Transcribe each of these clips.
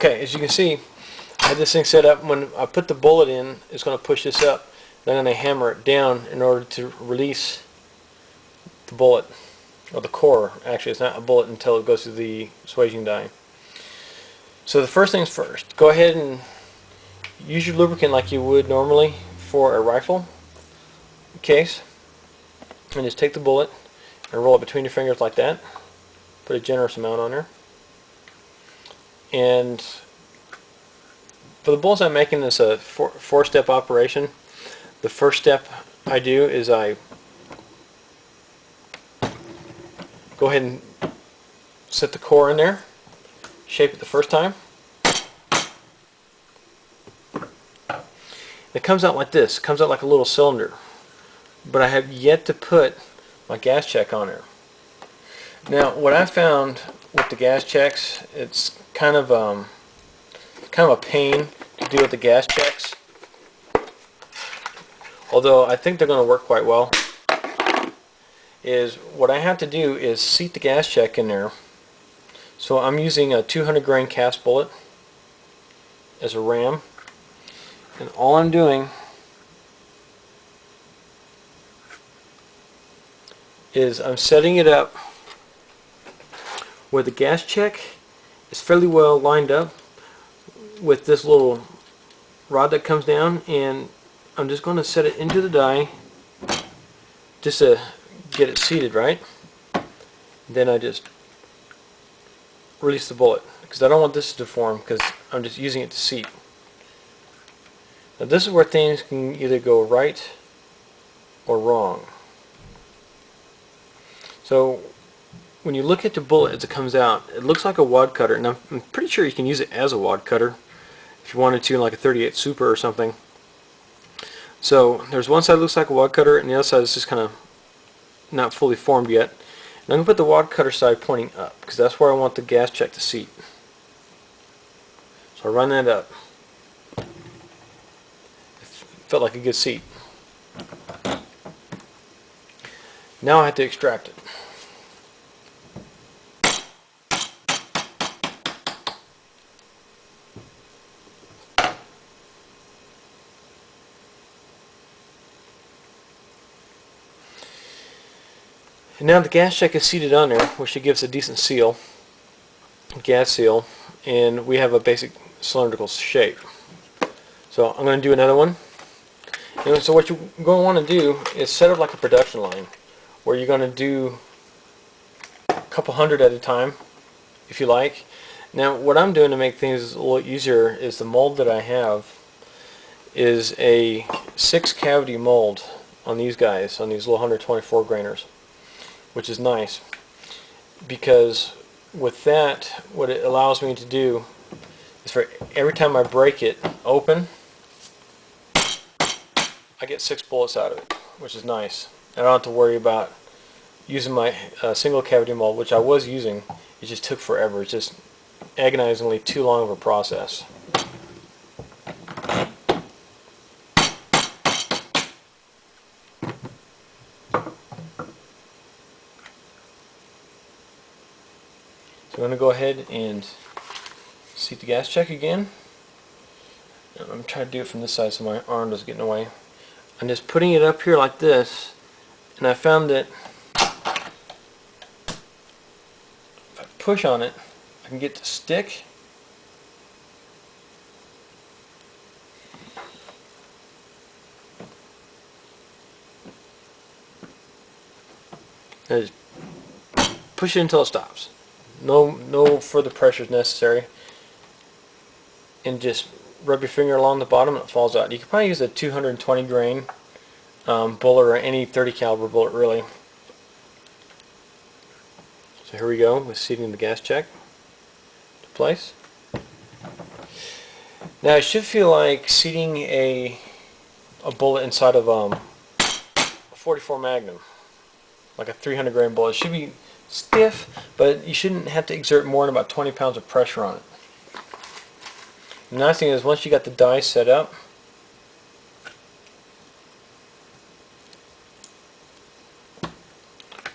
Okay, as you can see, I had this thing set up. When I put the bullet in, it's going to push this up. Then I'm going to hammer it down in order to release the bullet, or the core. Actually, it's not a bullet until it goes through the swaging die. So the first things first, go ahead and use your lubricant like you would normally for a rifle case, and just take the bullet and roll it between your fingers like that. Put a generous amount on there. And for the bullets I'm making, this a four-step operation. The first step I do is I go ahead and set the core in there, shape it the first time. It comes out like this. It comes out like a little cylinder. But I have yet to put my gas check on there. Now, what I found with the gas checks, it's kind of a pain to do with the gas checks. Although I think they're going to work quite well. Is what I have to do is seat the gas check in there. So I'm using a 200 grain cast bullet as a ram. And all I'm doing is I'm setting it up where the gas check is fairly well lined up with this little rod that comes down, and I'm just going to set it into the die just to get it seated right. Then I just release the bullet because I don't want this to deform, because I'm just using it to seat. Now this is where things can either go right or wrong. So when you look at the bullet as it comes out, it looks like a wad cutter, and I'm pretty sure you can use it as a wad cutter if you wanted to, like a 38 Super or something. So there's one side that looks like a wad cutter, and the other side is just kind of not fully formed yet. And I'm going to put the wad cutter side pointing up because that's where I want the gas check to seat. So I run that up. Felt like a good seat. Now I have to extract it. And now the gas check is seated on there, which it gives a decent seal, gas seal, and we have a basic cylindrical shape. So I'm going to do another one. And so what you're going to want to do is set up like a production line, where you're going to do a couple hundred at a time, if you like. Now what I'm doing to make things a little easier is the mold that I have is a 6-cavity mold on these guys, on these little 124 grainers, which is nice because with that, what it allows me to do is for every time I break it open, I get 6 bullets out of it, which is nice. I don't have to worry about using my single cavity mold, which I was using. It just took forever. It's just agonizingly too long of a process. So I'm going to go ahead and seat the gas check again. I'm going to try to do it from this side so my arm doesn't get in the way. I'm just putting it up here like this, and I found that if I push on it, I can get to stick. And just push it until it stops. No further pressure is necessary, and just rub your finger along the bottom and it falls out. You could probably use a 220 grain bullet or any 30 caliber bullet really. So here we go with seating the gas check to place. Now it should feel like seating a bullet inside of a 44 Magnum, like a 300 grain bullet. It should be stiff, but you shouldn't have to exert more than about 20 pounds of pressure on it. The nice thing is once you got the die set up,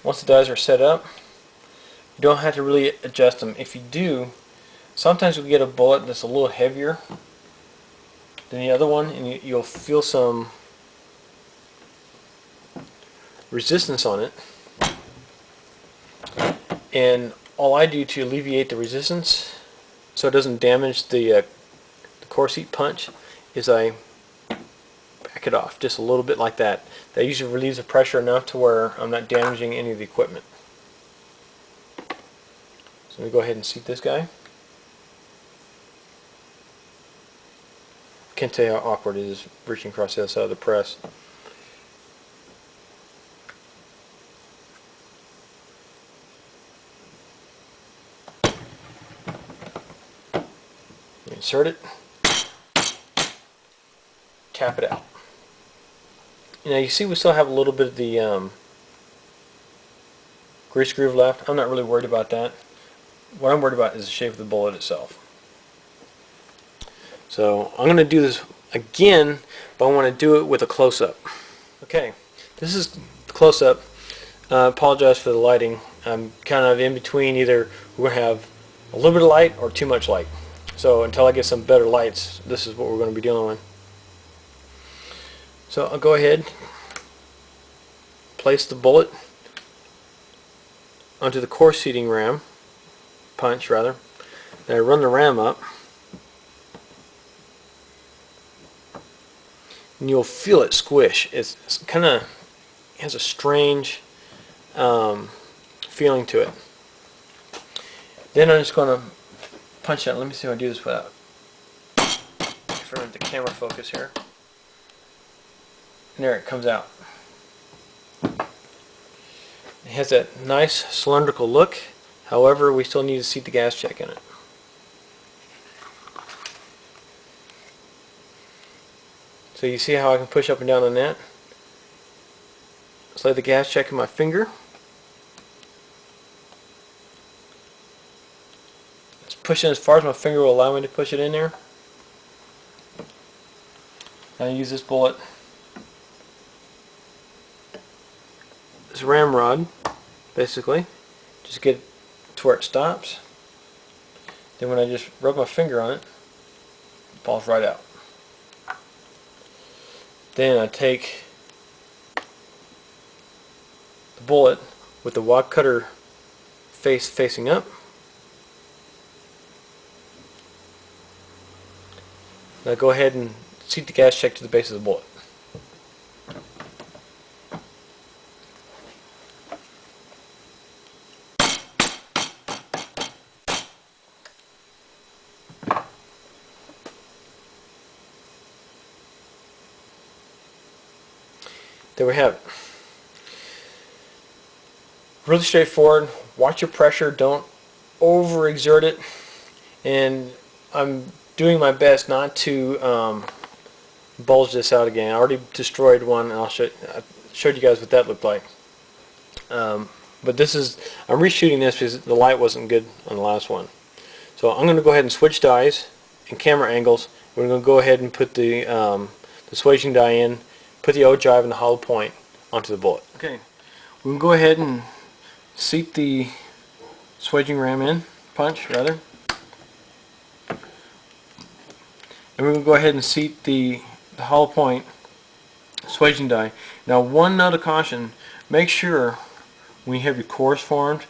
once the dies are set up, you don't have to really adjust them. If you do, Sometimes we get a bullet that's a little heavier than the other one, and you'll feel some resistance on it. And all I do to alleviate the resistance so it doesn't damage the course heat punch is I back it off just a little bit like that. That usually relieves the pressure enough to where I'm not damaging any of the equipment. So let me go ahead and seat this guy. Can't tell you how awkward it is reaching across the other side of the press. Insert it, tap it out. Now you see we still have a little bit of the grease groove left. I'm not really worried about that. What I'm worried about is the shape of the bullet itself. So I'm going to do this again, but I want to do it with a close-up. Okay, this is close-up. Apologize for the lighting. I'm kind of in between, either we're going to have a little bit of light or too much light. So until I get some better lights, this is what we're going to be dealing with. So I'll go ahead, place the bullet onto the course seating ram, punch rather. Then I run the ram up, and you'll feel it squish. It's kind of has a strange feeling to it. Then I'm just going to punch out. Let me see if I do this without. If I run the camera focus here. And there it comes out. It has that nice cylindrical look. However, we still need to seat the gas check in it. So you see how I can push up and down on that? Slide the gas check in my finger. It's pushing as far as my finger will allow me to push it in there. Now I use this bullet, this ramrod, basically, just get it to where it stops. Then when I just rub my finger on it, it falls right out. Then I take the bullet with the wad cutter face facing up. Now go ahead and seat the gas check to the base of the bullet. There we have it. Really straightforward. Watch your pressure. Don't overexert it. And I'm doing my best not to bulge this out again. I already destroyed one, and I showed you guys what that looked like. But this is, I'm reshooting this because the light wasn't good on the last one. So I'm going to go ahead and switch dies and camera angles. We're going to go ahead and put the swaging die in, put the ogive and the hollow point onto the bullet. Okay, we can go ahead and seat the swaging ram in, punch rather. And we're going to go ahead and seat the hollow point swaging die. Now, one note of caution, make sure when you have your cores formed,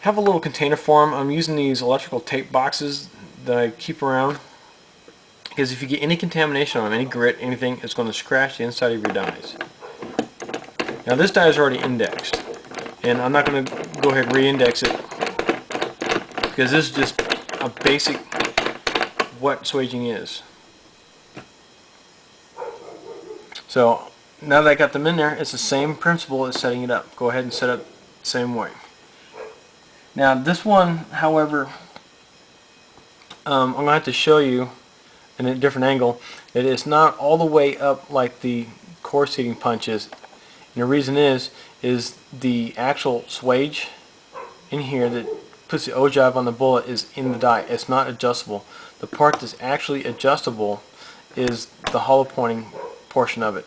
have a little container for them. I'm using these electrical tape boxes that I keep around, because if you get any contamination on them, any grit, anything, it's going to scratch the inside of your dies. Now this die is already indexed, and I'm not going to go ahead and re-index it, because this is just a basic what swaging is. So now that I got them in there, it's the same principle as setting it up. Go ahead and set it the same way. Now this one, however, I'm going to have to show you in a different angle that it's not all the way up like the core seating punch is. And the reason is the actual swage in here that puts the ogive on the bullet is in the die. It's not adjustable. The part that's actually adjustable is the hollow pointing portion of it.